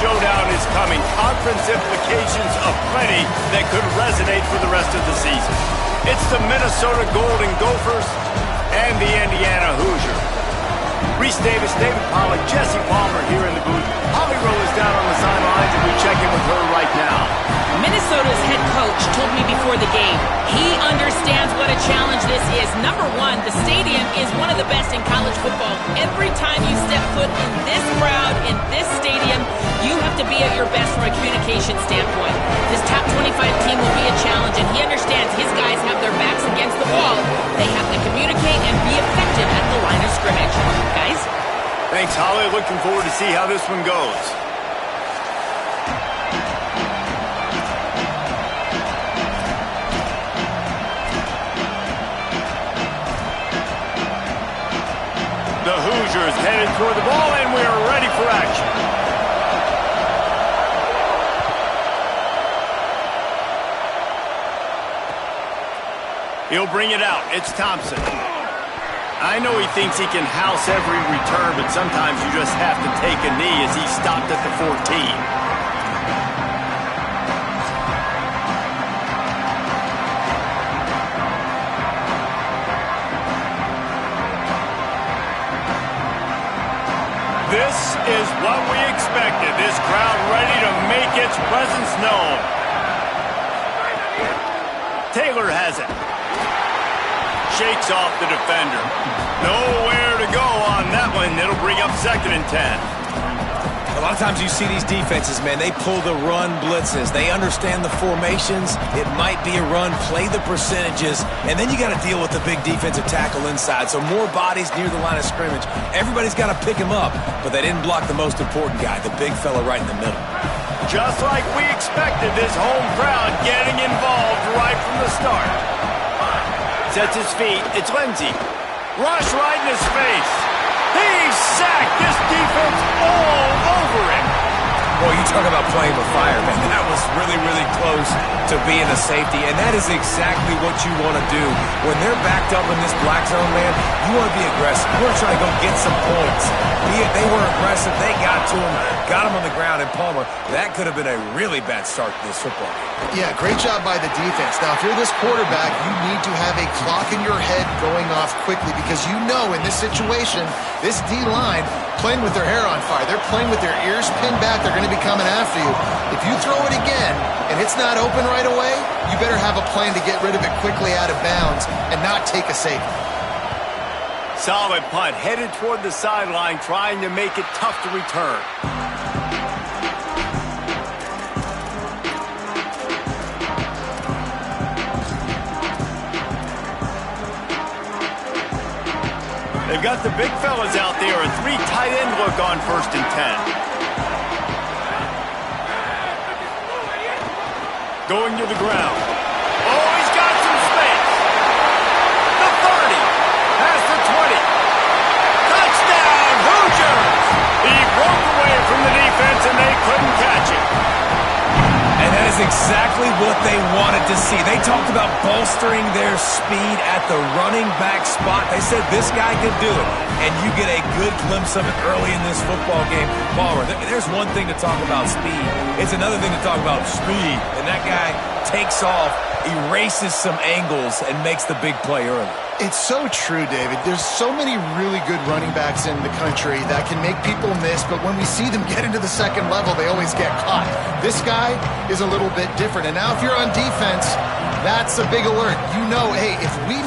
showdown is coming. Conference implications aplenty that could resonate for the rest of the season. It's the Minnesota Golden Gophers and the Indiana Hoosiers. Reese Davis, David Pollack, Jesse Palmer here in the booth. Holly Rowe is down on the sidelines, and we check in with her right now. Minnesota's head coach told me before the game he understands what a challenge this is. Number one, the stadium is one of the best in college football. Every time you step foot in this crowd, in this stadium, you have to be at your best from a communication standpoint. This top 25 team will be a challenge, and he understands his guys have their backs against the wall. They have to communicate and be effective at the line of scrimmage. Guys? Thanks, Holly. Looking forward to see how this one goes. The Hoosiers headed toward the ball, and we are ready for action. He'll bring it out. It's Thompson. I know he thinks he can house every return, but sometimes you just have to take a knee as he stopped at the 14. This is what we expected. This crowd ready to make its presence known. Taylor has it. Shakes off the defender. Nowhere to go on that one. It'll bring up 2nd and 10. A lot of times you see these defenses, man, they pull the run blitzes. They understand the formations. It might be a run, play the percentages, and then you got to deal with the big defensive tackle inside. So more bodies near the line of scrimmage. Everybody's got to pick him up, but they didn't block the most important guy, the big fella right in the middle. Just like we expected, this home crowd getting involved right from the start. Sets his feet. It's Lindsey. Rush right in his face. He's sacked. This defense all over him. Boy, you talk about playing with fire, man. That was really, really close to being a safety, and that is exactly what you want to do. When they're backed up in this black zone, man, you want to be aggressive. You want to try to go get some points. They were aggressive. They got to him, got him on the ground, and Palmer, that could have been a really bad start to this football game. Yeah, great job by the defense. Now, if you're this quarterback, you need to have a clock in your head going off quickly because you know in this situation, this D-line playing with their hair on fire. They're playing with their ears pinned back. They're going to be coming after you. If you throw it again and it's not open right away, you better have a plan to get rid of it quickly out of bounds and not take a safety. Solid punt, headed toward the sideline, trying to make it tough to return. They've got the big fellas out there, a 3 tight end look on 1st and 10. Going to the ground. Oh, he's got some space. The 30. Past the 20. Touchdown, Hoosiers! He broke away from the defense, and they couldn't catch it. And that is exactly what they wanted to see. They talked about bolstering their speed at the running back spot. They said this guy could do it. And you get a good glimpse of it early in this football game. Palmer, there's one thing to talk about speed. It's another thing to talk about speed. And that guy takes off, erases some angles, and makes the big play early. It's so true, David. There's so many really good running backs in the country that can make people miss, but when we see them get into the second level, they always get caught. This guy is a little bit different. And now if you're on defense, that's a big alert. You know, hey, if we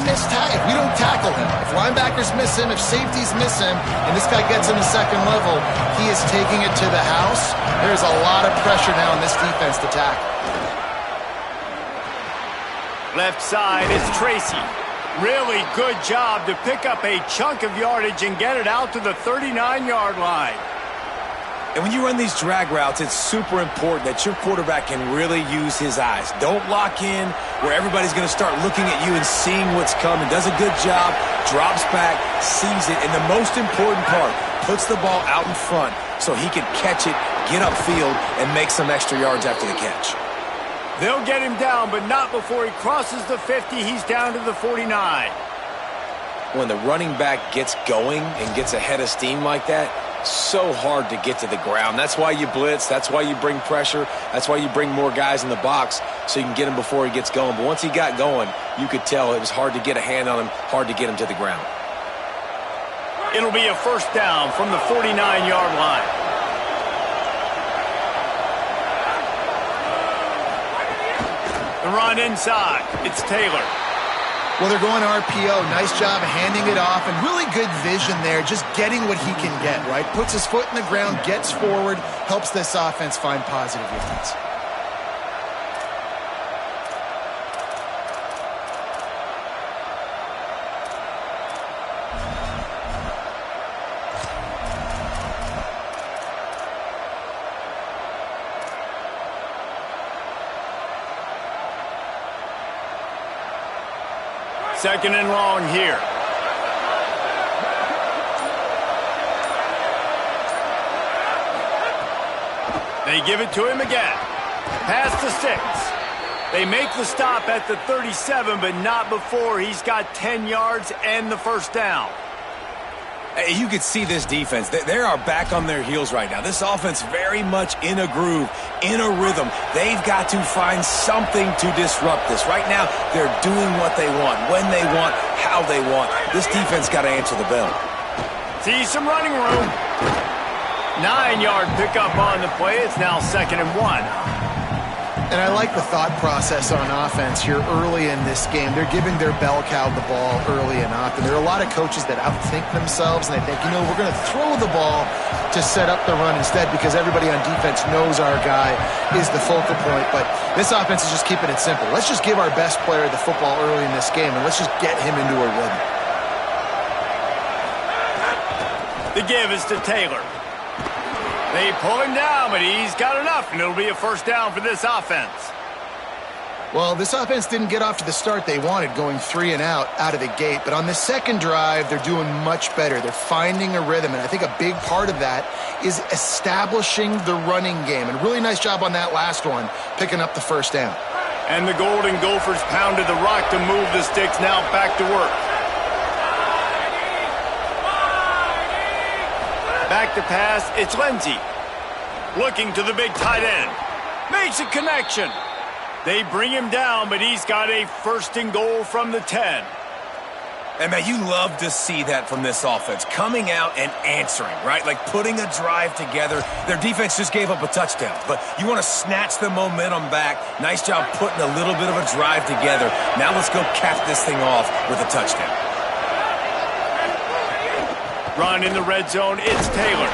don't tackle him, if linebackers miss him, if safeties miss him, and this guy gets in the second level, he is taking it to the house. There's a lot of pressure now on this defense to tackle. Left side is Tracy. Really good job to pick up a chunk of yardage and get it out to the 39-yard line. And when you run these drag routes, it's super important that your quarterback can really use his eyes. Don't lock in where everybody's going to start looking at you and seeing what's coming. Does a good job, drops back, sees it, and the most important part, puts the ball out in front so he can catch it, get upfield, and make some extra yards after the catch. They'll get him down, but not before he crosses the 50. He's down to the 49. When the running back gets going and gets ahead of steam like that, so hard to get to the ground. That's why you blitz. That's why you bring pressure. That's why you bring more guys in the box so you can get him before he gets going. But once he got going, you could tell it was hard to get a hand on him, hard to get him to the ground. It'll be a first down from the 49-yard line. The run inside. It's Taylor. Well, they're going RPO. Nice job handing it off, and really good vision there, just getting what he can get, right? Puts his foot in the ground, gets forward, helps this offense find positive yards. Second and long here. They give it to him again. Pass to 6. They make the stop at the 37, but not before he's got 10 yards and the first down. You could see this defense. They are back on their heels right now. This offense very much in a groove, in a rhythm. They've got to find something to disrupt this. Right now, they're doing what they want, when they want, how they want. This defense got to answer the bell. See some running room. 9-yard pickup on the play. It's now 2nd and 1. And I like the thought process on offense here early in this game. They're giving their bell cow the ball early and often. There are a lot of coaches that outthink themselves, and they think, you know, we're going to throw the ball to set up the run instead because everybody on defense knows our guy is the focal point. But this offense is just keeping it simple. Let's just give our best player the football early in this game, and let's just get him into a rhythm. The give is to Taylor. They pull him down, but he's got enough, and it'll be a first down for this offense. Well, this offense didn't get off to the start they wanted, going 3 and out of the gate. But on the second drive, they're doing much better. They're finding a rhythm, and I think a big part of that is establishing the running game. And really nice job on that last one, picking up the first down. And the Golden Gophers pounded the rock to move the sticks, now back to work. Back to pass, it's Lindsey. Looking to the big tight end. Makes a connection. They bring him down, but he's got a 1st and goal from the 10. And, man, you love to see that from this offense. Coming out and answering, right? Like putting a drive together. Their defense just gave up a touchdown, but you want to snatch the momentum back. Nice job putting a little bit of a drive together. Now let's go cap this thing off with a touchdown. Run in the red zone, it's Taylor.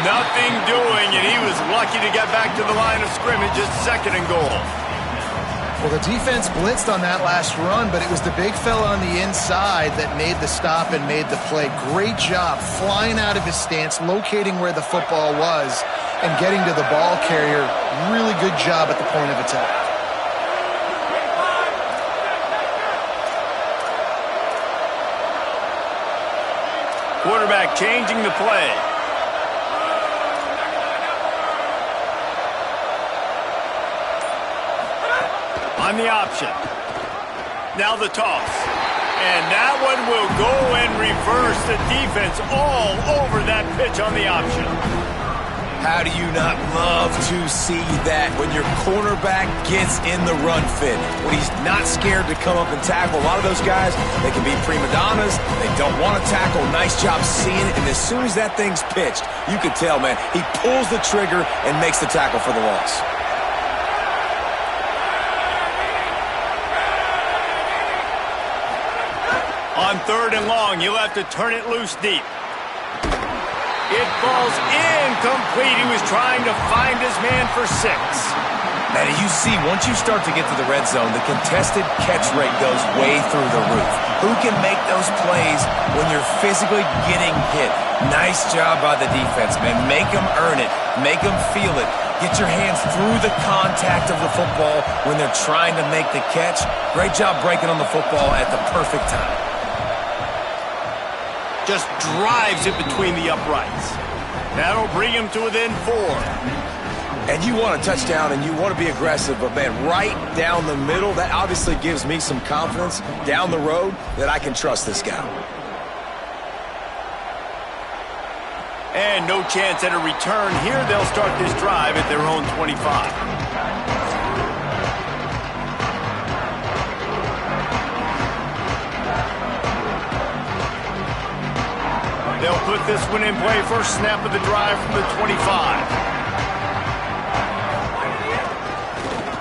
Nothing doing, and he was lucky to get back to the line of scrimmage. It's 2nd and goal. Well, the defense blitzed on that last run, but it was the big fella on the inside that made the stop and made the play. Great job flying out of his stance, locating where the football was, and getting to the ball carrier. Really good job at the point of attack. Quarterback changing the play. On the option. Now the toss. And that one will go and reverse the defense all over that pitch on the option. How do you not love to see that when your cornerback gets in the run fit? When he's not scared to come up and tackle. A lot of those guys, they can be prima donnas. They don't want to tackle. Nice job seeing it. And as soon as that thing's pitched, you can tell, man, he pulls the trigger and makes the tackle for the loss. On 3rd and long, you'll have to turn it loose deep. It falls incomplete. He was trying to find his man for 6. Now, you see, once you start to get to the red zone, the contested catch rate goes way through the roof. Who can make those plays when you're physically getting hit? Nice job by the defense, man. Make them earn it. Make them feel it. Get your hands through the contact of the football when they're trying to make the catch. Great job breaking on the football at the perfect time. Just drives it between the uprights. That'll bring him to within 4. And you want a touchdown and you want to be aggressive, but, man, right down the middle, that obviously gives me some confidence down the road that I can trust this guy. And no chance at a return here. They'll start this drive at their own 25. They'll put this one in play. First snap of the drive from the 25.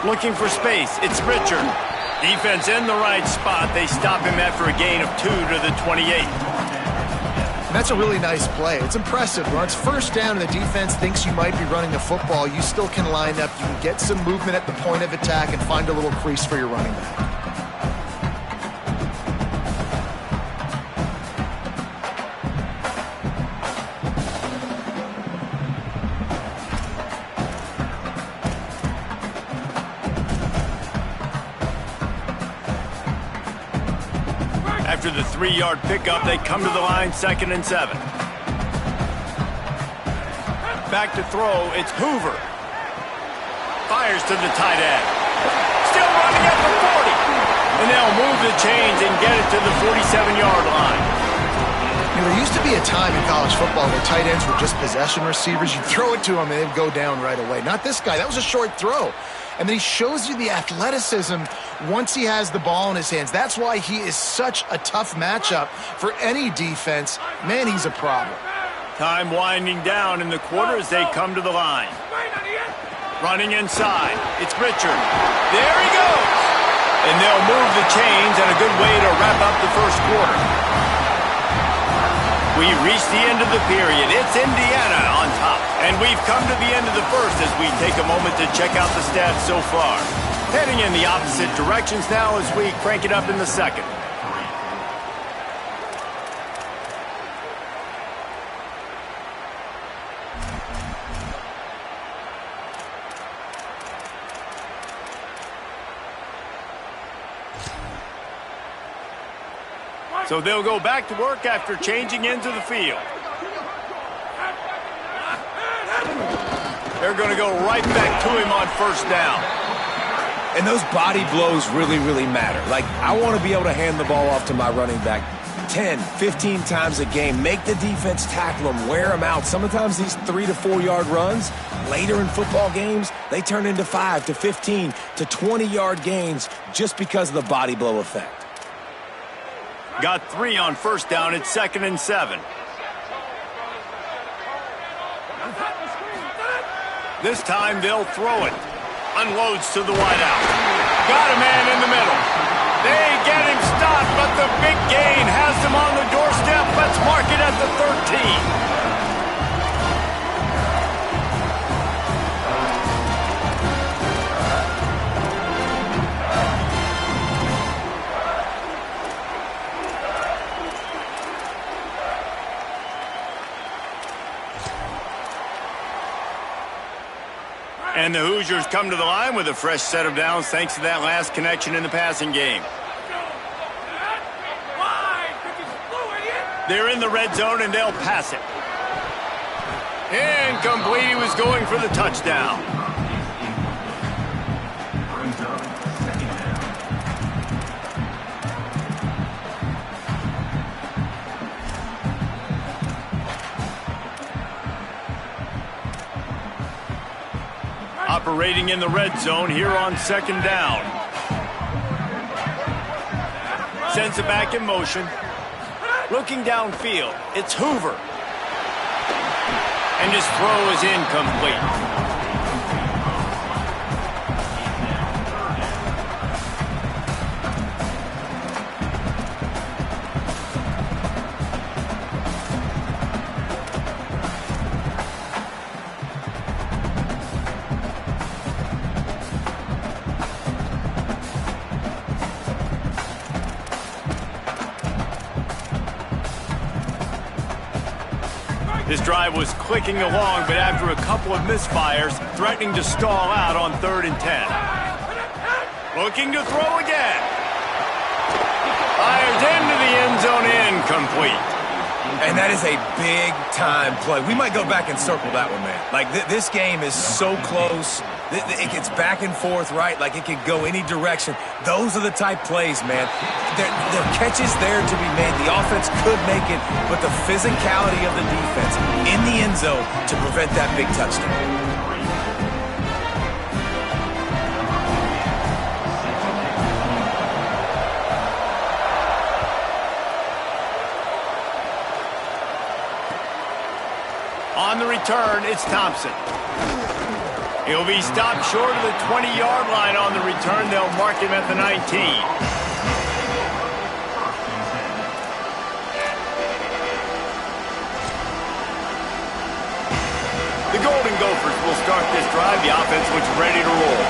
Looking for space. It's Richard. Defense in the right spot. They stop him after a gain of 2 to the 28. That's a really nice play. It's impressive. When it's first down and the defense thinks you might be running the football, you still can line up. You can get some movement at the point of attack and find a little crease for your running back. After the 3-yard pickup, they come to the line, 2nd and 7. Back to throw, it's Hoover. Fires to the tight end. Still running at the 40. And they'll move the chains and get it to the 47-yard line. You know, there used to be a time in college football where tight ends were just possession receivers. You'd throw it to them and they'd go down right away. Not this guy. That was a short throw. And then he shows you the athleticism once he has the ball in his hands. That's why he is such a tough matchup for any defense. Man, he's a problem. Time winding down in the quarter as they come to the line. Running inside. It's Richard. There he goes. And they'll move the chains, and a good way to wrap up the first quarter. We reach the end of the period. It's Indiana on top. And we've come to the end of the first as we take a moment to check out the stats so far. Heading in the opposite directions now as we crank it up in the second. So they'll go back to work after changing into the field. They're going to go right back to him on first down. And those body blows really, really matter. Like, I want to be able to hand the ball off to my running back 10, 15 times a game. Make the defense tackle them, wear them out. Sometimes these 3 to 4 yard runs, later in football games, they turn into 5 to 15 to 20 yard gains just because of the body blow effect. Got 3 on first down. It's 2nd and 7. This time they'll throw it. Unloads to the wideout. Got a man in the middle. They get him stopped, but the big gain has them on the doorstep. Let's mark it at the 13. And the Hoosiers come to the line with a fresh set of downs thanks to that last connection in the passing game. They're in the red zone and they'll pass it. Incomplete. He was going for the touchdown. Operating in the red zone here on 2nd down. Sends it back in motion. Looking downfield, it's Hoover. And his throw is incomplete. This drive was clicking along, but after a couple of misfires, threatening to stall out on 3rd and 10. Looking to throw again. Fires into the end zone, incomplete. And that is a big-time play. We might go back and circle that one, man. Like, this game is so close. It gets back and forth, right? Like, it could go any direction. Those are the type plays, man. There are catches there to be made. The offense could make it, but the physicality of the defense in the end zone to prevent that big touchdown. On the return, it's Thompson. He'll be stopped short of the 20-yard line on the return. They'll mark him at the 19. The Golden Gophers will start this drive. The offense looks ready to roll.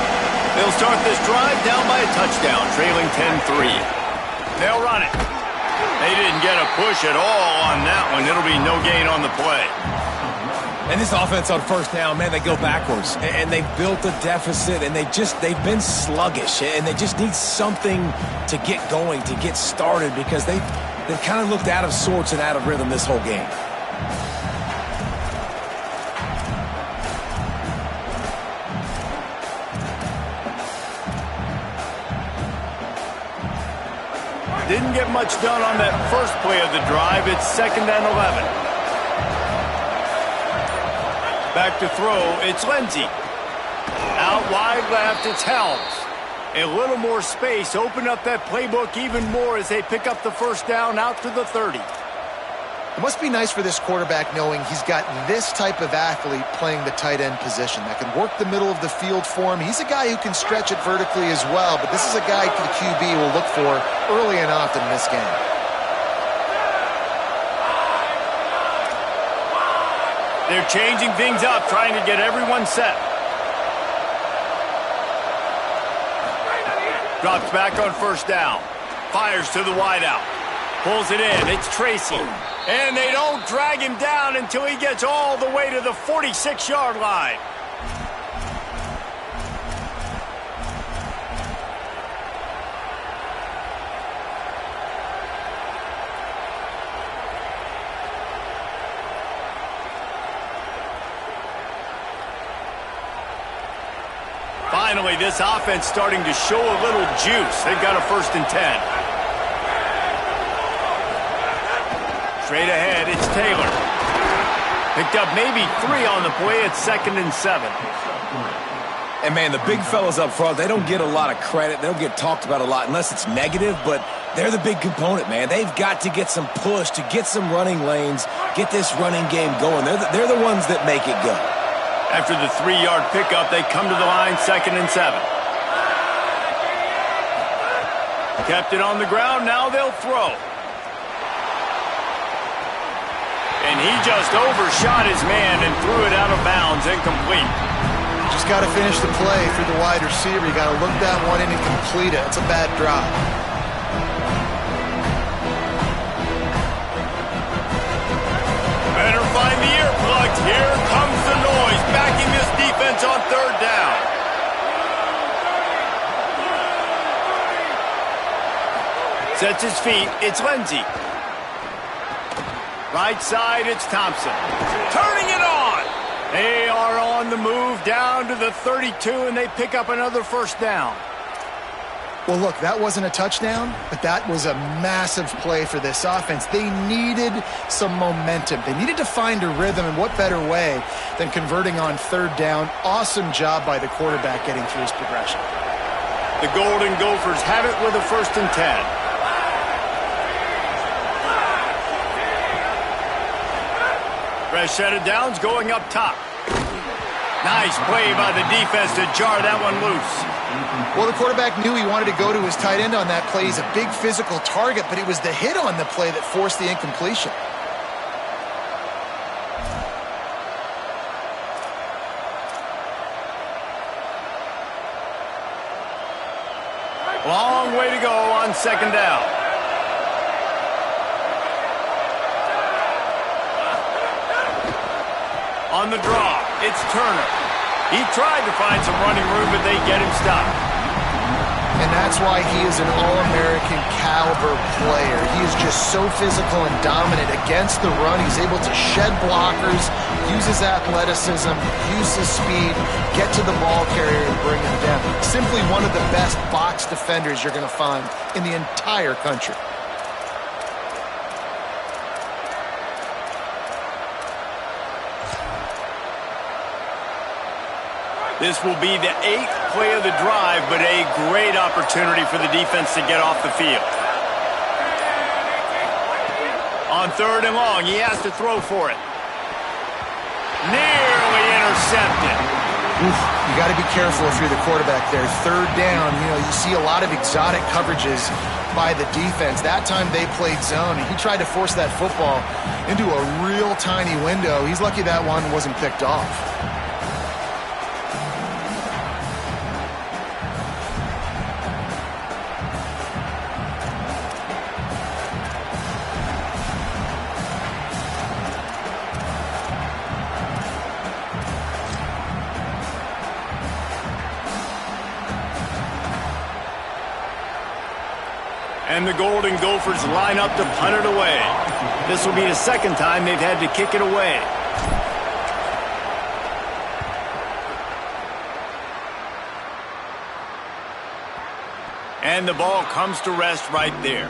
They'll start this drive down by a touchdown, trailing 10-3. They'll run it. They didn't get a push at all on that one. It'll be no gain on the play. And this offense on first down, man, they go backwards. And they've built a deficit, and they've been sluggish. And they just need something to get going, to get started, because they've kind of looked out of sorts and out of rhythm this whole game. Didn't get much done on that first play of the drive. It's 2nd and 11. Back to throw, it's Lindsey. Out wide left, it's Helms. A little more space, open up that playbook even more as they pick up the first down out to the 30. It must be nice for this quarterback knowing he's got this type of athlete playing the tight end position that can work the middle of the field for him. He's a guy who can stretch it vertically as well, but this is a guy the QB will look for early and often in this game. They're changing things up, trying to get everyone set. Drops back on first down. Fires to the wideout. Pulls it in. It's Tracy. And they don't drag him down until he gets all the way to the 46-yard line. Finally, this offense starting to show a little juice. They've got a 1st and 10. Straight ahead, it's Taylor. Picked up maybe 3 on the play. It's 2nd and 7. And, man, the big fellas up front, they don't get a lot of credit. They don't get talked about a lot unless it's negative, but they're the big component, man. They've got to get some push, to get some running lanes, get this running game going. They're the ones that make it go. After the 3-yard pickup, they come to the line, 2nd and 7. Kept it on the ground, now they'll throw. And he just overshot his man and threw it out of bounds, incomplete. Just got to finish the play through the wide receiver. You got to look that one in and complete it. It's a bad drop. Better find the earplugs. Here comes the noise, backing this defense on 3rd down. Sets his feet. It's Lindsey. Right side, it's Thompson. Turning it on. They are on the move down to the 32, and they pick up another 1st down. Well, look, that wasn't a touchdown, but that was a massive play for this offense. They needed some momentum. They needed to find a rhythm, and what better way than converting on 3rd down. Awesome job by the quarterback getting through his progression. The Golden Gophers have it with a 1st and 10. Fresh set of downs going up top. Nice play by the defense to jar that one loose. Well, the quarterback knew he wanted to go to his tight end on that play. He's a big physical target, but it was the hit on the play that forced the incompletion. Long way to go on 2nd down. On the draw, it's Turner. He tried to find some running room, but they get him stopped. And that's why he is an All-American caliber player. He is just so physical and dominant against the run. He's able to shed blockers, use his athleticism, use his speed, get to the ball carrier and bring him down. Simply one of the best box defenders you're going to find in the entire country. This will be the 8th play of the drive, but a great opportunity for the defense to get off the field. On 3rd and long, he has to throw for it. Nearly intercepted. Oof, you got to be careful if you're the quarterback there. 3rd down, you see a lot of exotic coverages by the defense. That time they played zone, and he tried to force that football into a real tiny window. He's lucky that one wasn't picked off. And the Golden Gophers line up to punt it away. This will be the 2nd time they've had to kick it away. And the ball comes to rest right there.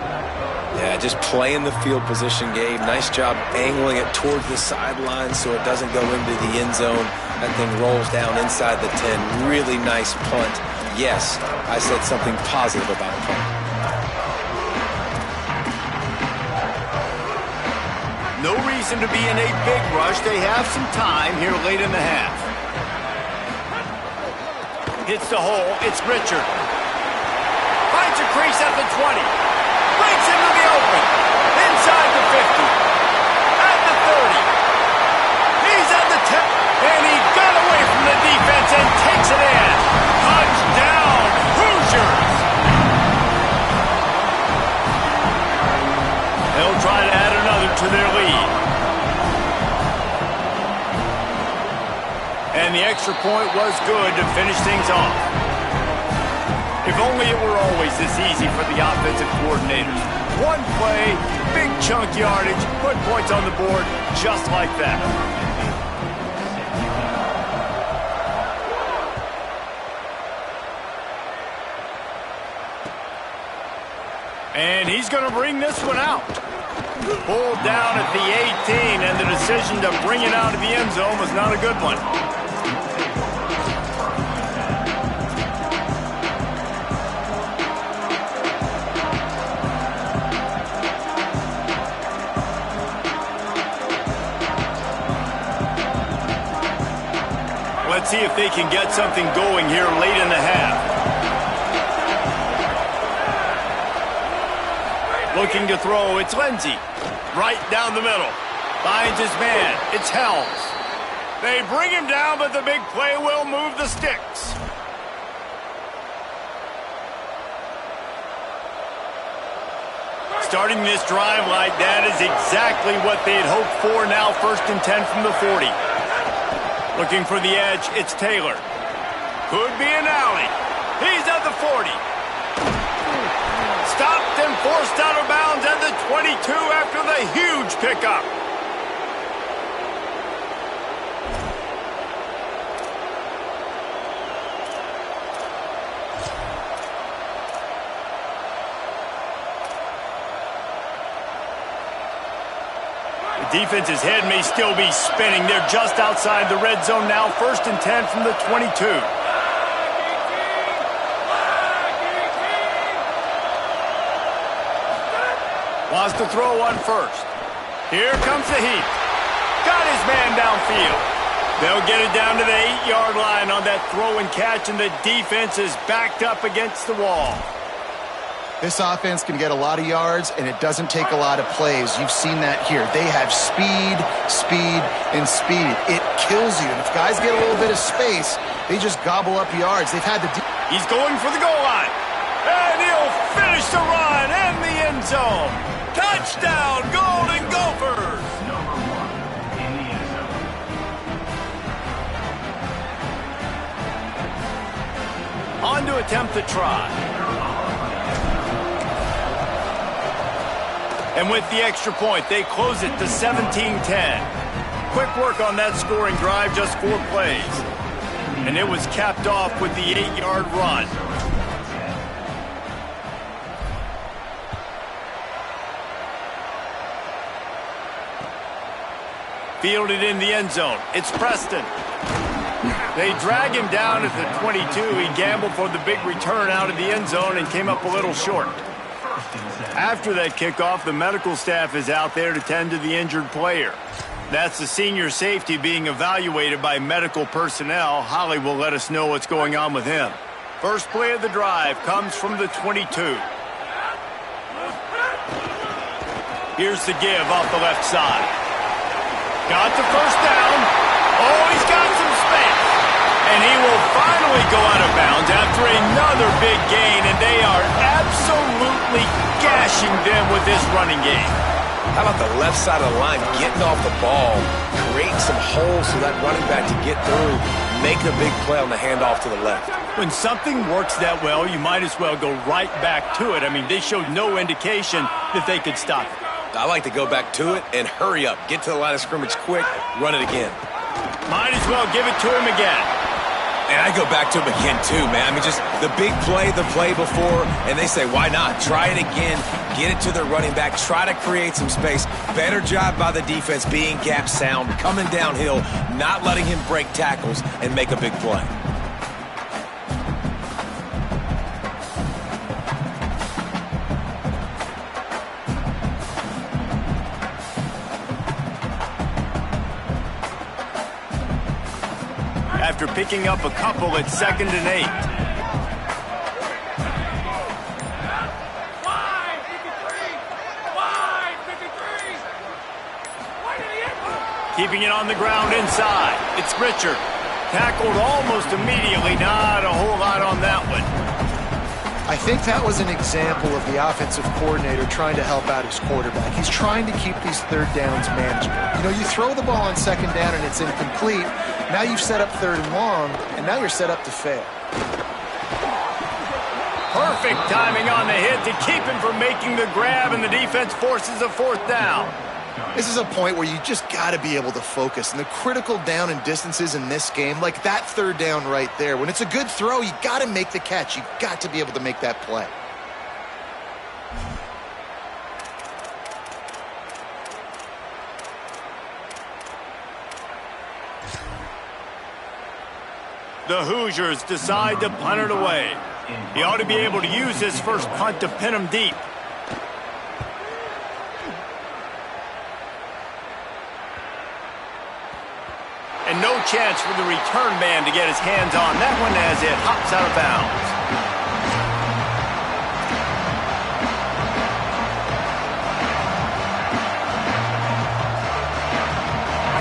Yeah, just playing the field position game. Nice job angling it towards the sideline so it doesn't go into the end zone. That thing rolls down inside the 10. Really nice punt. Yes, I said something positive about a punt. No reason to be in a big rush. They have some time here late in the half. Hits the hole. It's Richard. Finds a crease at the 20. Breaks into the open. Inside the 50. At the 30. He's at the 10. And he got away from the defense and takes it in. Touchdown, Hoosiers. They'll try to add another to their lead. And the extra point was good to finish things off. If only it were always this easy for the offensive coordinators. One play, big chunk yardage, put points on the board just like that. And he's going to bring this one out. Pulled down at the 18, and the decision to bring it out of the end zone was not a good one. Let's see if they can get something going here late in the half. Looking to throw, it's Lindsey. Right down the middle. Finds his man, it's Helms. They bring him down, but the big play will move the sticks. Starting this drive like that is exactly what they had hoped for. Now 1st and 10 from the 40. Looking for the edge, it's Taylor. Could be an alley. He's at the 40. Stopped and forced out of bounds at the 22 after the huge pickup. The defense's head may still be spinning. They're just outside the red zone now. 1st and 10 from the 22. Wants to throw on 1st. Here comes the heat. Got his man downfield. They'll get it down to the 8-yard line on that throw and catch, and the defense is backed up against the wall. This offense can get a lot of yards, and it doesn't take a lot of plays. You've seen that here. They have speed, speed, and speed. It kills you. And if guys get a little bit of space, they just gobble up yards. They've had the... He's going for the goal line. And he'll finish the run in the end zone. Touchdown, Golden Gophers! On to attempt the try. And with the extra point, they close it to 17-10. Quick work on that scoring drive, just 4 plays. And it was capped off with the 8-yard run. Fielded in the end zone. It's Preston. They drag him down at the 22. He gambled for the big return out of the end zone and came up a little short. After that kickoff, the medical staff is out there to tend to the injured player. That's the senior safety being evaluated by medical personnel. Holly will let us know what's going on with him. First play of the drive comes from the 22. Here's the give off the left side. Got the first down. Oh, he's got some space. And he will finally go out of bounds after another big gain, and they are absolutely gashing them with this running game. How about the left side of the line getting off the ball, creating some holes so that running back to get through, making a big play on the handoff to the left. When something works that well, you might as well go right back to it. I mean, they showed no indication that they could stop it. I like to go back to it and hurry up. Get to the line of scrimmage quick, run it again. Might as well give it to him again. And I go back to him again, too, man. I mean, just the big play, the play before, and they say, why not? Try it again, get it to their running back, try to create some space. Better job by the defense being gap sound, coming downhill, not letting him break tackles and make a big play. After picking up a couple at 2nd and 8. Keeping it on the ground inside. It's Richard. Tackled almost immediately. Not a whole lot on that one. I think that was an example of the offensive coordinator trying to help out his quarterback. He's trying to keep these third downs manageable. You know, you throw the ball on 2nd down and it's incomplete. Now you've set up 3rd and long, and now you're set up to fail. Perfect timing on the hit to keep him from making the grab, and the defense forces a 4th down. This is a point where you just got to be able to focus. And the critical down and distances in this game, like that 3rd down right there, when it's a good throw, you got to make the catch. You got to be able to make that play. The Hoosiers decide to punt it away. He ought to be able to use his first punt to pin him deep. And no chance for the return man to get his hands on that one as it hops out of bounds.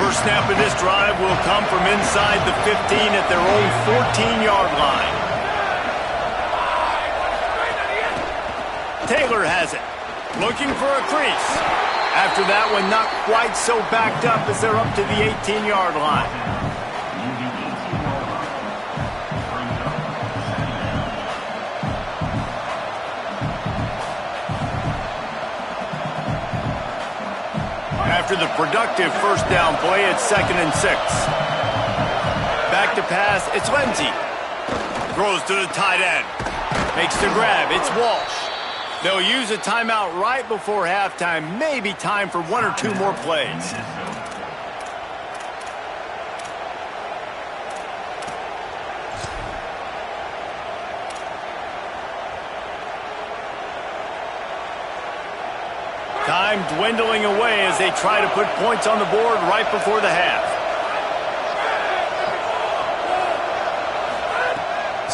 First snap of this drive will come from inside the 15 at their own 14-yard line. Taylor has it, looking for a crease. After that one, not quite so backed up as they're up to the 18-yard line. After the productive first down play, it's 2nd and 6. Back to pass, it's Lindsey. Throws to the tight end. Makes the grab, it's Walsh. They'll use a timeout right before halftime. Maybe time for 1 or 2 more plays. Time dwindling away as they try to put points on the board right before the half.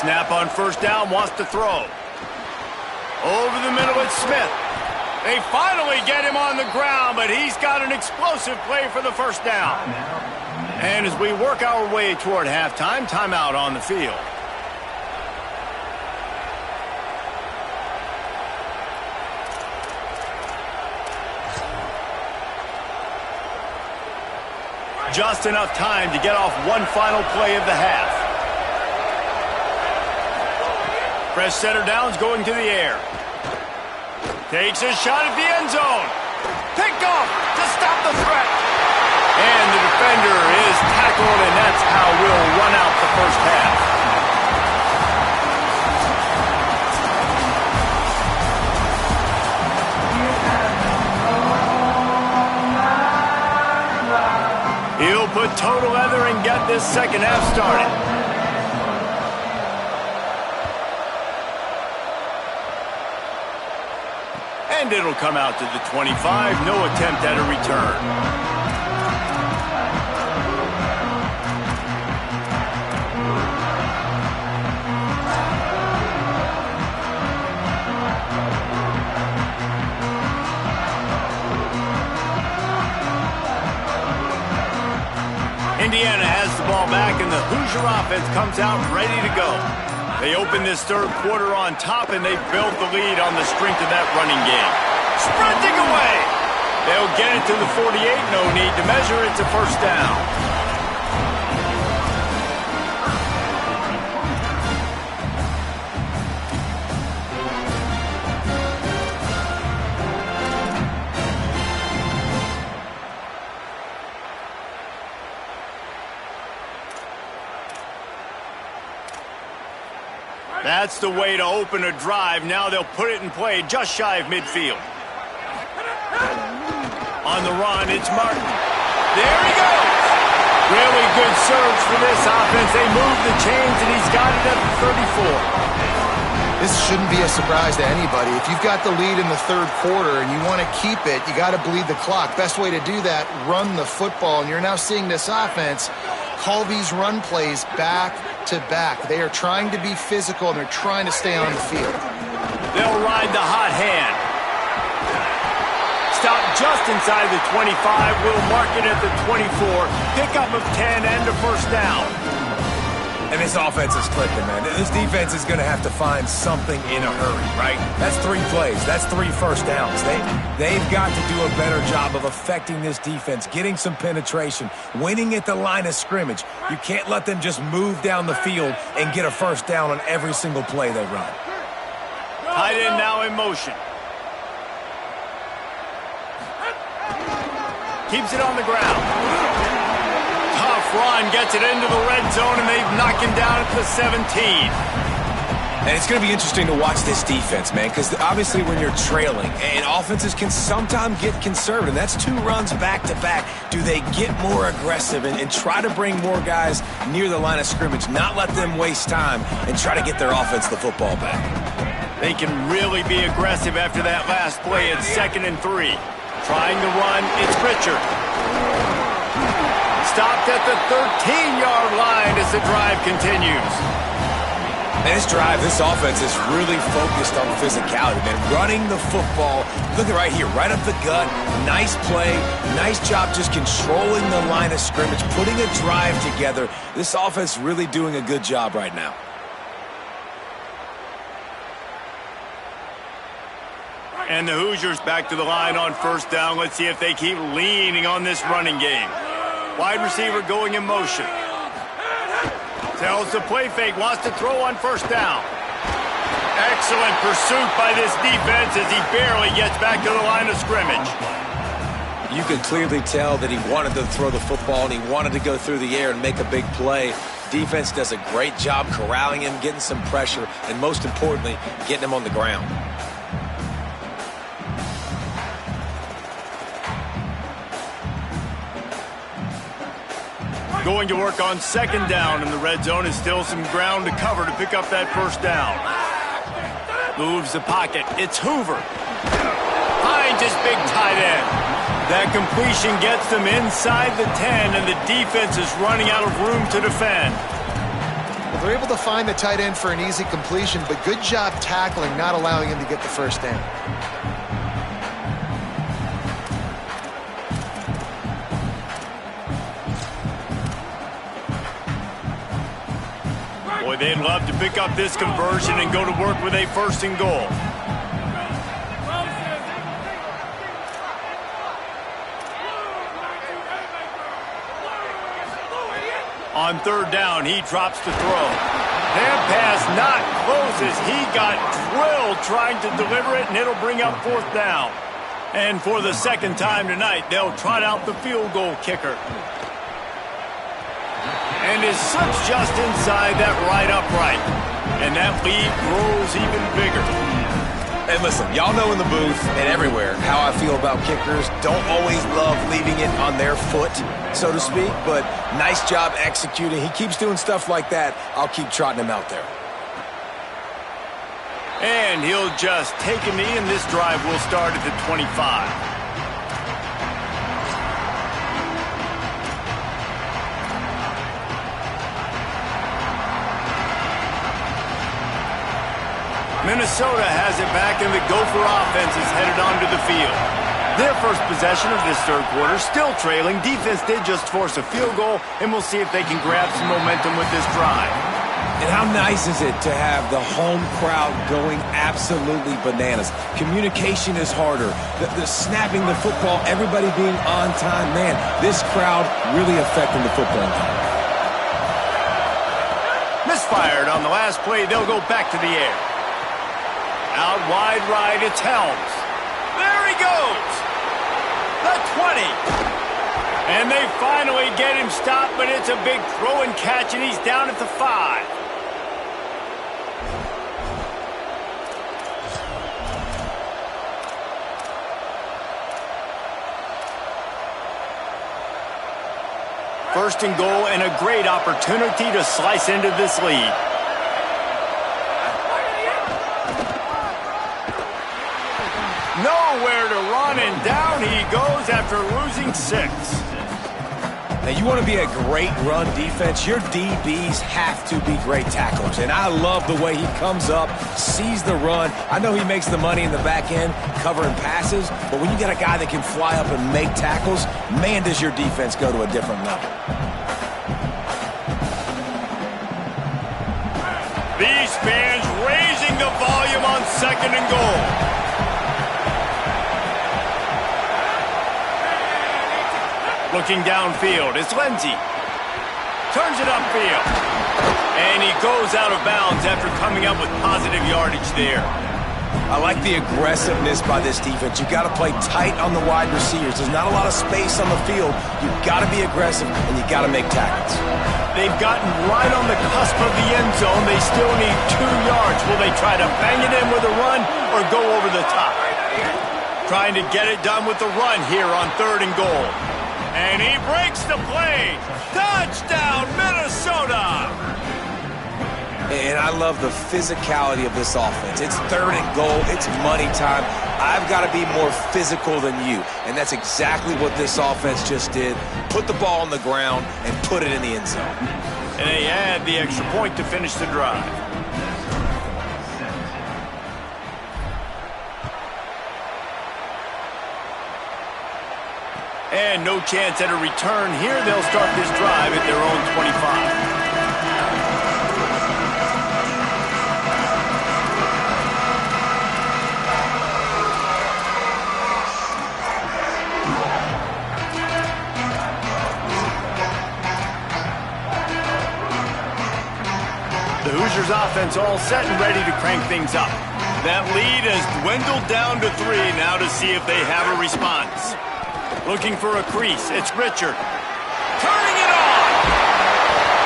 Snap on first down, wants to throw. Over the middle, it's Smith. They finally get him on the ground, but he's got an explosive play for the first down. And as we work our way toward halftime, timeout on the field. Just enough time to get off one final play of the half. Fresh center downs going to the air. Takes a shot at the end zone. Picked off to stop the threat. And the defender is tackled, and that's how we'll run out the first half. He'll put total leather and get this second half started. And it'll come out to the 25. No attempt at a return. Indiana has the ball back, and the Hoosier offense comes out ready to go. They open this third quarter on top, and they built the lead on the strength of that running game. Sprinting away! They'll get it to the 48. No need to measure. It's a first down. That's the way to open a drive. Now they'll put it in play just shy of midfield. On the run, it's Martin. There he goes. Really good surge for this offense. They move the chains, and he's got it at the 34. This shouldn't be a surprise to anybody. If you've got the lead in the third quarter and you want to keep it, you got to bleed the clock. Best way to do that, run the football. And you're now seeing this offense call these run plays back to back. They are trying to be physical, and they're trying to stay on the field. They'll ride the hot hand. Stop just inside the 25. We'll mark it at the 24. Pickup of 10 and a first down. And this offense is clicking, man. This defense is going to have to find something in a hurry, right? That's 3 plays. That's 3 first downs. They've got to do a better job of affecting this defense, getting some penetration, winning at the line of scrimmage. You can't let them just move down the field and get a first down on every single play they run. Tight end now in motion. Keeps it on the ground. Tough run, gets it into the red zone, and they've knocked him down at the 17. And it's going to be interesting to watch this defense, man, because obviously when you're trailing, and offenses can sometimes get conservative. That's 2 runs back-to-back. Do they get more aggressive and try to bring more guys near the line of scrimmage, not let them waste time, and try to get their offense the football back? They can really be aggressive after that last play. It's 2nd and 3. Trying to run, it's Richard. Stopped at the 13-yard line as the drive continues. And this drive, this offense is really focused on physicality, man. Running the football. Look at right here, right up the gut. Nice play. Nice job just controlling the line of scrimmage, putting a drive together. This offense really doing a good job right now. And the Hoosiers back to the line on first down. Let's see if they keep leaning on this running game. Wide receiver going in motion. Tells the play fake, wants to throw on first down. Excellent pursuit by this defense as he barely gets back to the line of scrimmage. You can clearly tell that he wanted to throw the football and he wanted to go through the air and make a big play. Defense does a great job corralling him, getting some pressure, and most importantly, getting him on the ground. Going to work on second down, and the red zone is still some ground to cover to pick up that first down. Moves the pocket. It's Hoover. Finds his big tight end. That completion gets them inside the 10, and the defense is running out of room to defend. Well, they're able to find the tight end for an easy completion, but good job tackling, not allowing him to get the first down. Boy, they'd love to pick up this conversion and go to work with a 1st and goal. On third down, he drops to throw. That pass not close as he got drilled trying to deliver it, and it'll bring up 4th down. And for the second time tonight, they'll trot out the field goal kicker. And it slips just inside that right upright. And that lead grows even bigger. And listen, y'all know in the booth and everywhere how I feel about kickers. Don't always love leaving it on their foot, so to speak, but nice job executing. He keeps doing stuff like that. I'll keep trotting him out there. And he'll just take a knee, and this drive will start at the 25. Minnesota has it back, and the Gopher offense is headed onto the field. Their first possession of this third quarter, still trailing. Defense did just force a field goal, and we'll see if they can grab some momentum with this drive. And how nice is it to have the home crowd going absolutely bananas? Communication is harder. The snapping the football, everybody being on time. Man, this crowd really affecting the football game. Misfired on the last play. They'll go back to the air. Out wide right, it's Helms. There he goes. The 20. And they finally get him stopped, but it's a big throw and catch, and he's down at the 5. First and goal, and a great opportunity to slice into this lead. Nowhere to run, and down he goes after losing 6. Now, you want to be a great run defense, your DBs have to be great tacklers. And I love the way he comes up, sees the run. I know he makes the money in the back end covering passes, but when you get a guy that can fly up and make tackles, man, does your defense go to a different level. These fans raising the volume on second and goal. Looking downfield, it's Lindsey. Turns it upfield. And he goes out of bounds after coming up with positive yardage there. I like the aggressiveness by this defense. You've got to play tight on the wide receivers. There's not a lot of space on the field. You've got to be aggressive, and you've got to make tackles. They've gotten right on the cusp of the end zone. They still need 2 yards. Will they try to bang it in with a run or go over the top? Trying to get it done with the run here on third and goal. And he breaks the play. Touchdown, Minnesota! And I love the physicality of this offense. It's third and goal. It's money time. I've got to be more physical than you. And that's exactly what this offense just did. Put the ball on the ground and put it in the end zone. And they add the extra point to finish the drive. And no chance at a return here. They'll start this drive at their own 25. The Hoosiers offense all set and ready to crank things up. That lead has dwindled down to 3 now to see if they have a response. Looking for a crease. It's Richard. Turning it on.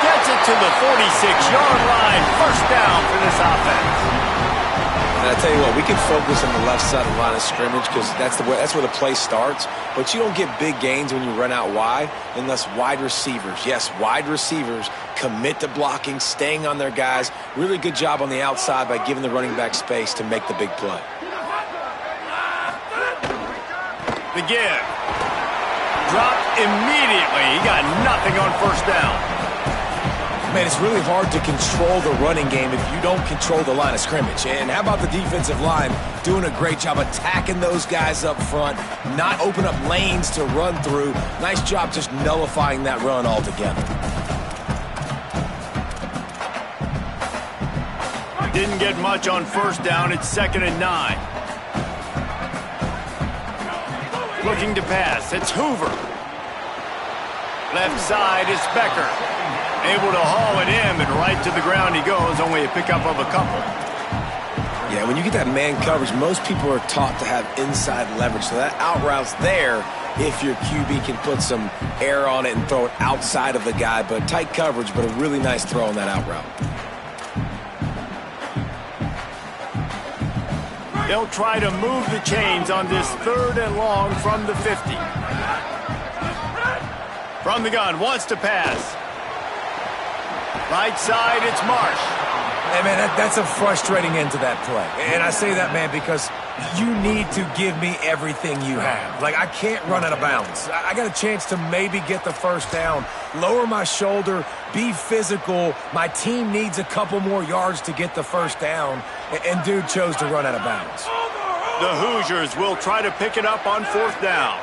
Gets it to the 46-yard line. First down for this offense. And I tell you what, we can focus on the left side of the line of scrimmage because that's where the play starts. But you don't get big gains when you run out wide unless wide receivers, yes, wide receivers, commit to blocking, staying on their guys. Really good job on the outside by giving the running back space to make the big play. The give. Dropped immediately. He got nothing on first down. Man, it's really hard to control the running game if you don't control the line of scrimmage. And how about the defensive line doing a great job attacking those guys up front, not open up lanes to run through. Nice job just nullifying that run altogether. Didn't get much on first down. It's 2nd and 9. Looking to pass. It's Hoover. Left side is Becker. Able to haul it in, but right to the ground he goes. Only a pickup of a couple. Yeah, when you get that man coverage, most people are taught to have inside leverage. So that out route's there if your QB can put some air on it and throw it outside of the guy. But tight coverage, but a really nice throw on that out route. They'll try to move the chains on this 3rd and long from the 50. From the gun, wants to pass. Right side, it's Marsh. Hey, man, that's a frustrating end to that play. And I say that, man, because you need to give me everything you have. Like, I can't run out of bounds. I got a chance to maybe get the first down, lower my shoulder, be physical. My team needs a couple more yards to get the first down, and dude chose to run out of bounds. The Hoosiers will try to pick it up on 4th down.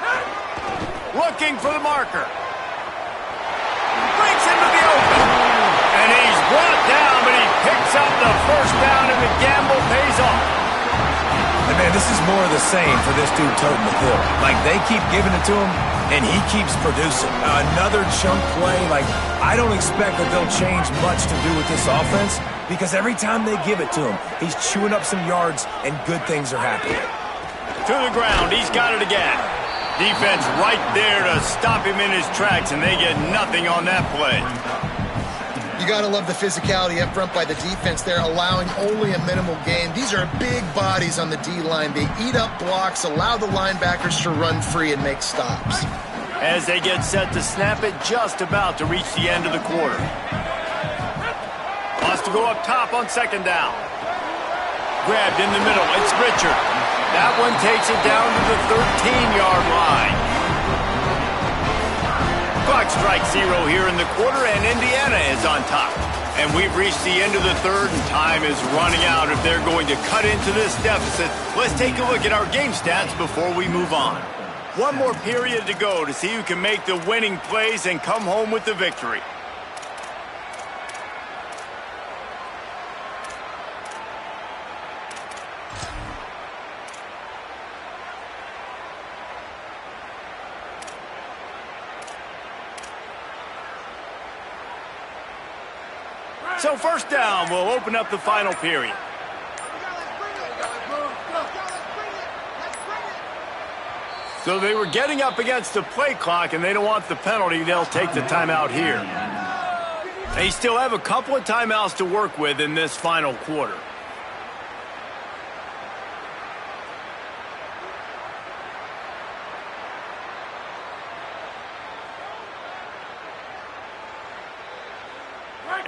Looking for the marker. Breaks into the open. And he's brought down, but he picks up the first down, and the gamble pays off. And man, this is more of the same for this dude toting the pill. Like, they keep giving it to him, and he keeps producing. Another chunk play. Like, I don't expect that they'll change much to do with this offense, because every time they give it to him, he's chewing up some yards, and good things are happening. To the ground, he's got it again. Defense right there to stop him in his tracks, and they get nothing on that play. You got to love the physicality up front by the defense there, allowing only a minimal gain. These are big bodies on the D-line. They eat up blocks, allow the linebackers to run free and make stops. As they get set to snap it, just about to reach the end of the quarter. Wants to go up top on 2nd down. Grabbed in the middle, it's Richard. That one takes it down to the 13-yard line. Clock strikes 0 here in the quarter, and Indiana is on top. And we've reached the end of the 3rd, and time is running out if they're going to cut into this deficit. Let's take a look at our game stats before we move on. One more period to go to see who can make the winning plays and come home with the victory. So 1st down will open up the final period. So they were getting up against the play clock, and they don't want the penalty. They'll take the timeout here. They still have a couple of timeouts to work with in this final quarter.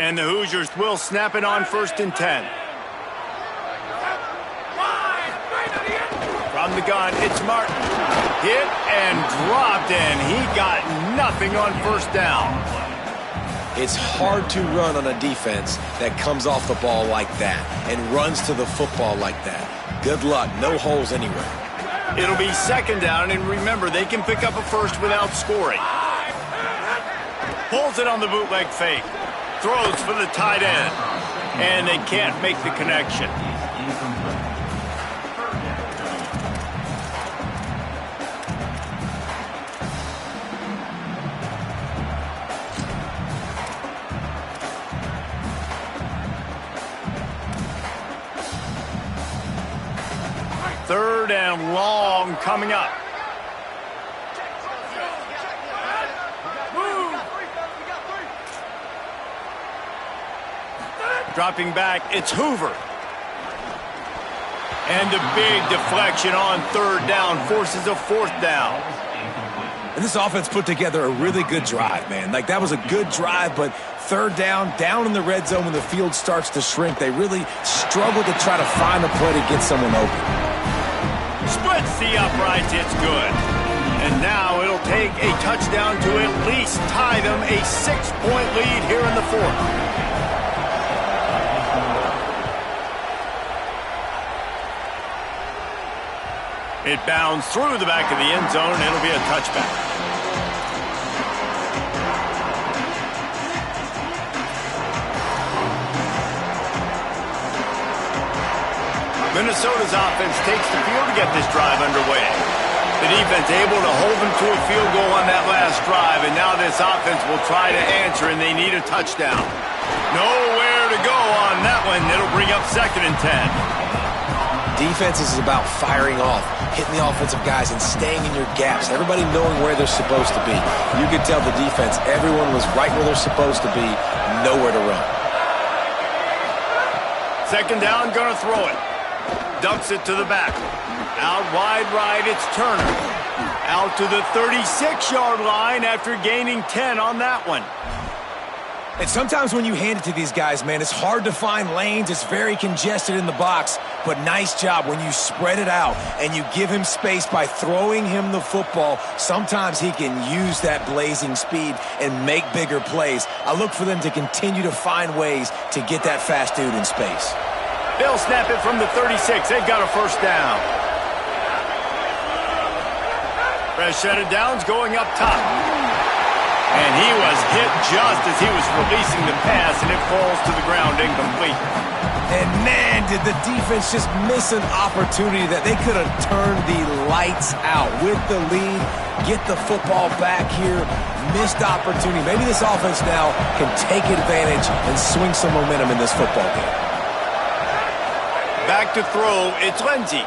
And the Hoosiers will snap it on 1st and 10. From the gun, it's Martin. Hit and dropped, and he got nothing on 1st down. It's hard to run on a defense that comes off the ball like that and runs to the football like that. Good luck. No holes anywhere. It'll be 2nd down, and remember, they can pick up a first without scoring. Pulls it on the bootleg fake. Throws for the tight end, and they can't make the connection. Third and long coming up. Dropping back, it's Hoover. And a big deflection on 3rd down forces a 4th down. And this offense put together a really good drive, man. Like, that was a good drive, but 3rd down in the red zone when the field starts to shrink, they really struggle to try to find a play to get someone open. Splits the uprights, it's good. And now it'll take a touchdown to at least tie them a 6-point lead here in the 4th. It bounds through the back of the end zone, and it'll be a touchback. Minnesota's offense takes the field to get this drive underway. The defense able to hold them to a field goal on that last drive, and now this offense will try to answer, and they need a touchdown. Nowhere to go on that one. It'll bring up 2nd and 10. Defense is about firing off, hitting the offensive guys, and staying in your gaps. Everybody knowing where they're supposed to be. You could tell the defense, everyone was right where they're supposed to be, nowhere to run. Second down, gonna throw it. Dumps it to the back. Out wide right, it's Turner. Out to the 36-yard line after gaining 10 on that one. And sometimes when you hand it to these guys, man, it's hard to find lanes. It's very congested in the box. But nice job when you spread it out and you give him space by throwing him the football. Sometimes he can use that blazing speed and make bigger plays. I look for them to continue to find ways to get that fast dude in space. They'll snap it from the 36. They've got a first down. Fresh set of downs going up top. And he was hit just as he was releasing the pass, and it falls to the ground incomplete. And man, did the defense just miss an opportunity that they could have turned the lights out with the lead, get the football back here, missed opportunity. Maybe this offense now can take advantage and swing some momentum in this football game. Back to throw, it's Lindsey.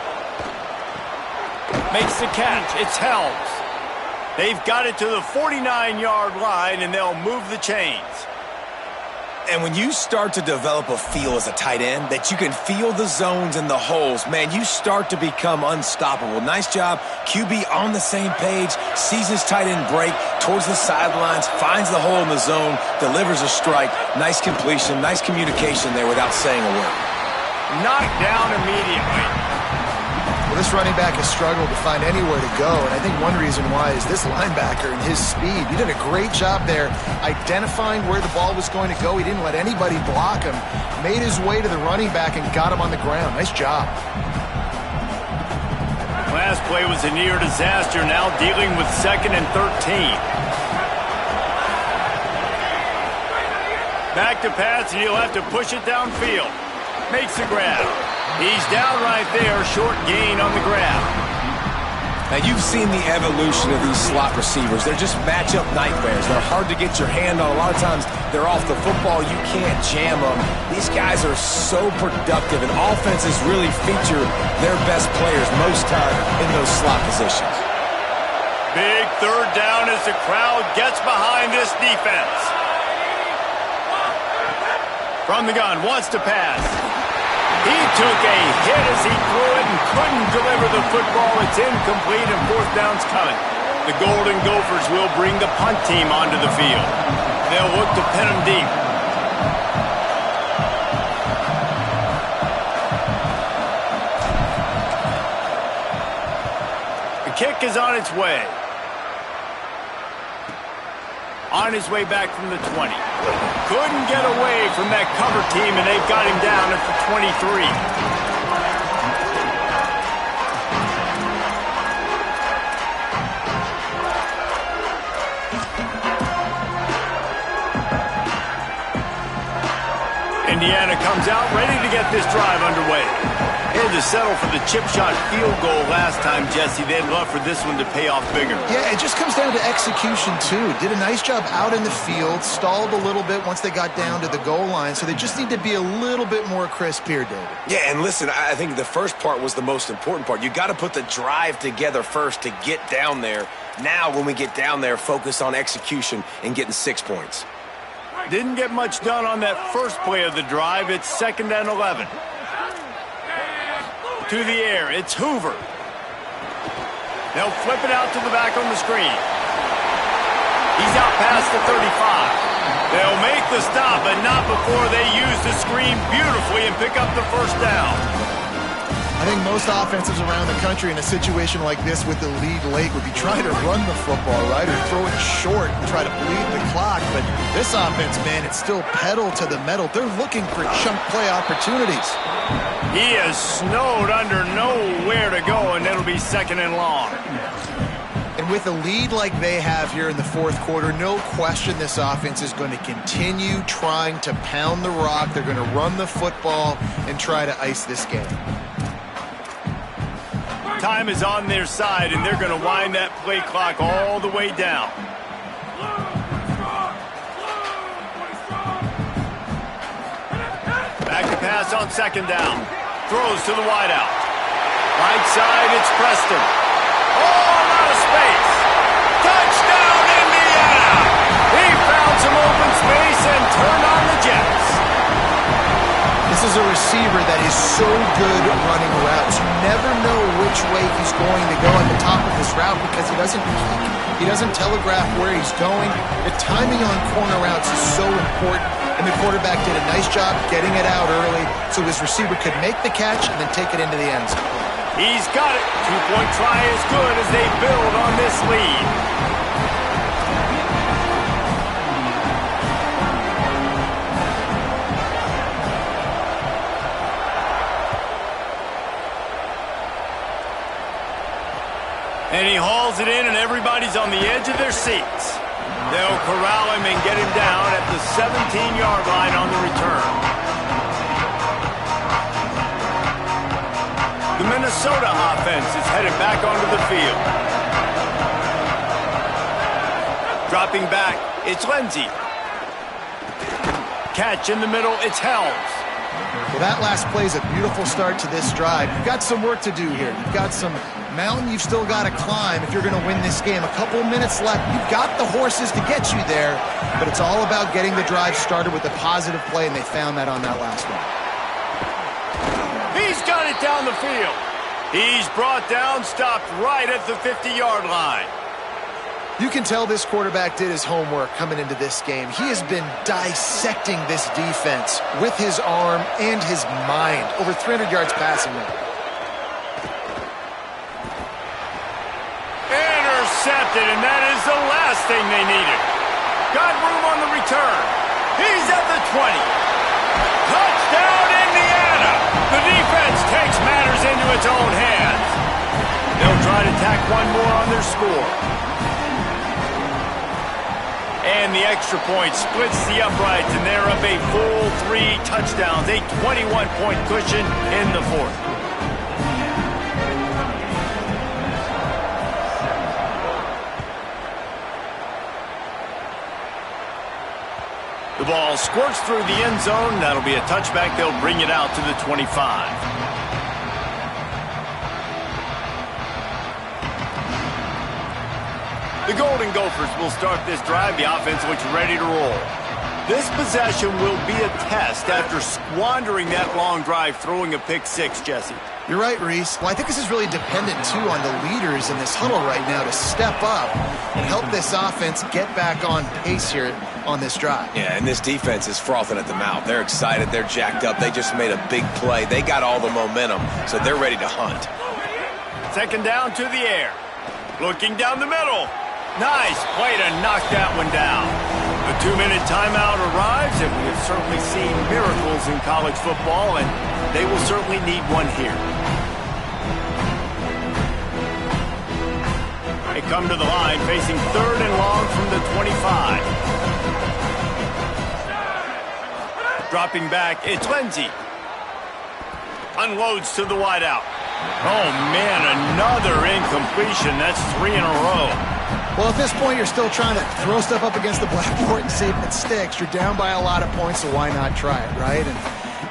Makes the catch, it's Helms. They've got it to the 49-yard line, and they'll move the chains. And when you start to develop a feel as a tight end, that you can feel the zones and the holes, man, you start to become unstoppable. Nice job. QB on the same page, sees his tight end break towards the sidelines, finds the hole in the zone, delivers a strike. Nice completion, nice communication there without saying a word. Knocked down immediately. Well, this running back has struggled to find anywhere to go, and I think one reason why is this linebacker and his speed. He did a great job there identifying where the ball was going to go. He didn't let anybody block him. Made his way to the running back and got him on the ground. Nice job. Last play was a near disaster, now dealing with 2nd and 13. Back to pass, and he'll have to push it downfield. Makes the grab. He's down right there, short gain on the grab. Now, you've seen the evolution of these slot receivers. They're just matchup nightmares. They're hard to get your hand on. A lot of times, they're off the football. You can't jam them. These guys are so productive, and offenses really feature their best players most time in those slot positions. Big third down as the crowd gets behind this defense. From the gun, wants to pass. He took a hit as he threw it and couldn't deliver the football. It's incomplete and fourth down's coming. The Golden Gophers will bring the punt team onto the field. They'll look to pin him deep. The kick is on its way. On his way back from the 20. Couldn't get away from that cover team, and they've got him down at the 23. Indiana comes out ready to get this drive underway. They had to settle for the chip shot field goal last time, Jesse. They'd love for this one to pay off bigger. Yeah, it just comes down to execution, too. Did a nice job out in the field, stalled a little bit once they got down to the goal line, so they just need to be a little bit more crisp here, David. Yeah, and listen, I think the first part was the most important part. You got to put the drive together first to get down there. Now, when we get down there, focus on execution and getting 6 points. Didn't get much done on that first play of the drive. It's 2nd and 11. To the air, it's Hoover. They'll flip it out to the back on the screen. He's out past the 35. They'll make the stop, but not before they use the screen beautifully and pick up the first down. I think most offenses around the country in a situation like this with the lead late would be trying to run the football, right, or throw it short and try to bleed the clock. But this offense, man, it's still pedal to the metal. They're looking for chunk play opportunities. He is snowed under, nowhere to go, and it'll be 2nd and long. And with a lead like they have here in the fourth quarter, no question this offense is going to continue trying to pound the rock. They're going to run the football and try to ice this game. Time is on their side, and they're going to wind that play clock all the way down. Back to pass on 2nd down. Throws to the wideout. Right side, it's Preston. All out of space. Touchdown, Indiana! He found some open space and turned on the Jets. This is a receiver that is so good running routes. You never know which way he's going to go at the top of his route because he doesn't peek. He doesn't telegraph where he's going. The timing on corner routes is so important, and the quarterback did a nice job getting it out early so his receiver could make the catch and then take it into the end zone. He's got it. Two-point try is good as they build on this lead. And he hauls it in, and everybody's on the edge of their seats. They'll corral him and get him down at the 17-yard line on the return. The Minnesota offense is headed back onto the field. Dropping back, it's Lindsey. Catch in the middle, it's Helms. Well, that last play is a beautiful start to this drive. You've got some work to do here. You've got some mountain you've still got to climb if you're going to win this game. A couple of minutes left. You've got the horses to get you there, but it's all about getting the drive started with a positive play, and they found that on that last one. He's got it down the field. He's brought down, stopped right at the 50-yard line. You can tell this quarterback did his homework coming into this game. He has been dissecting this defense with his arm and his mind. Over 300 yards passing now. Intercepted, and that is the last thing they needed. Got room on the return. He's at the 20. Touchdown, Indiana! The defense takes matters into its own hands. They'll try to tack one more on their score. And the extra point splits the uprights, and they're up a full 3 touchdowns, a 21-point cushion in the fourth. The ball squirts through the end zone. That'll be a touchback. They'll bring it out to the 25. The Golden Gophers will start this drive. The offense looks ready to roll. This possession will be a test after squandering that long drive, throwing a pick six, Jesse. You're right, Reese. Well, I think this is really dependent, too, on the leaders in this huddle right now to step up and help this offense get back on pace here on this drive. Yeah, and this defense is frothing at the mouth. They're excited. They're jacked up. They just made a big play. They got all the momentum, so they're ready to hunt. Second down to the air. Looking down the middle. Nice play to knock that one down. A 2-minute timeout arrives, and we have certainly seen miracles in college football, and they will certainly need one here. They come to the line, facing third and long from the 25. Dropping back, it's Lindsey. Unloads to the wideout. Oh, man, another incompletion. That's 3 in a row. Well, at this point, you're still trying to throw stuff up against the blackboard and see if it sticks. You're down by a lot of points, so why not try it, right? And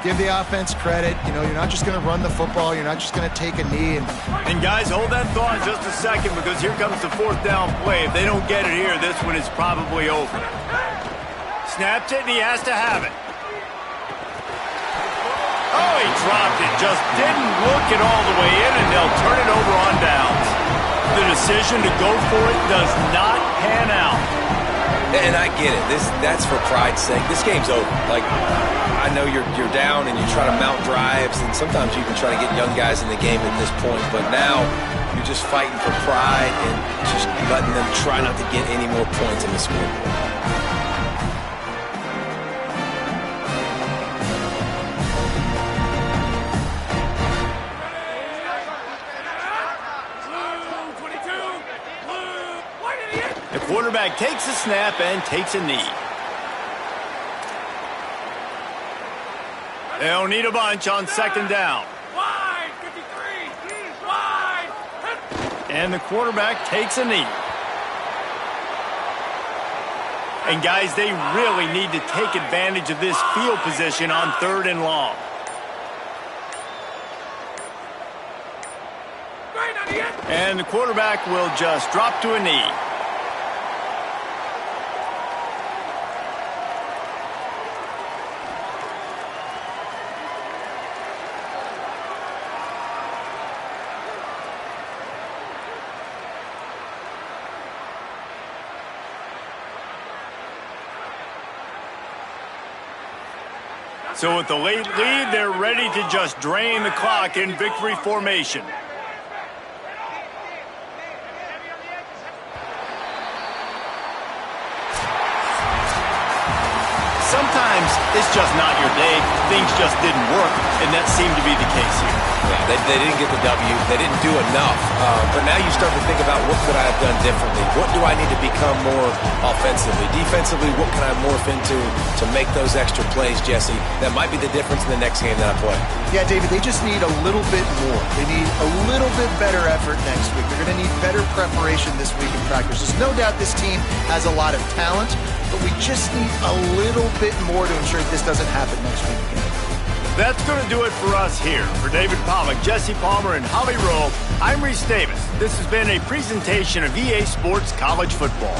give the offense credit. You know, you're not just going to run the football. You're not just going to take a knee. And guys, hold that thought just a second, because here comes the fourth down play. If they don't get it here, this one is probably over. Snapped it, and he has to have it. Oh, he dropped it. Just didn't look it all the way in, and they'll turn it over on downs. The decision to go for it does not pan out. And I get it. That's for pride's sake. This game's over. Like, I know you're down and you try to mount drives, and sometimes you can try to get young guys in the game at this point. But now you're just fighting for pride and just letting them try not to get any more points in the scoreboard. The quarterback takes a snap and takes a knee. They'll need a bunch on second down. Wide, 53, wide. And the quarterback takes a knee. And guys, they really need to take advantage of this field position on third and long. And the quarterback will just drop to a knee. So with the late lead, they're ready to just drain the clock in victory formation. Sometimes it's just not your day. Things just didn't work, and that seemed to be the case here. Yeah, they didn't get the W. They didn't do enough. But now you start to think about what could I have done differently? What do I need to become more offensively? Defensively, what can I morph into to make those extra plays, Jesse? That might be the difference in the next game that I play. Yeah, David, they just need a little bit more. They need a little bit better effort next week. They're going to need better preparation this week in practice. There's no doubt this team has a lot of talent, but we just need a little bit more to ensure this doesn't happen next week again. That's going to do it for us here. For David Pollack, Jesse Palmer, and Holly Rowe, I'm Reese Davis. This has been a presentation of EA Sports College Football.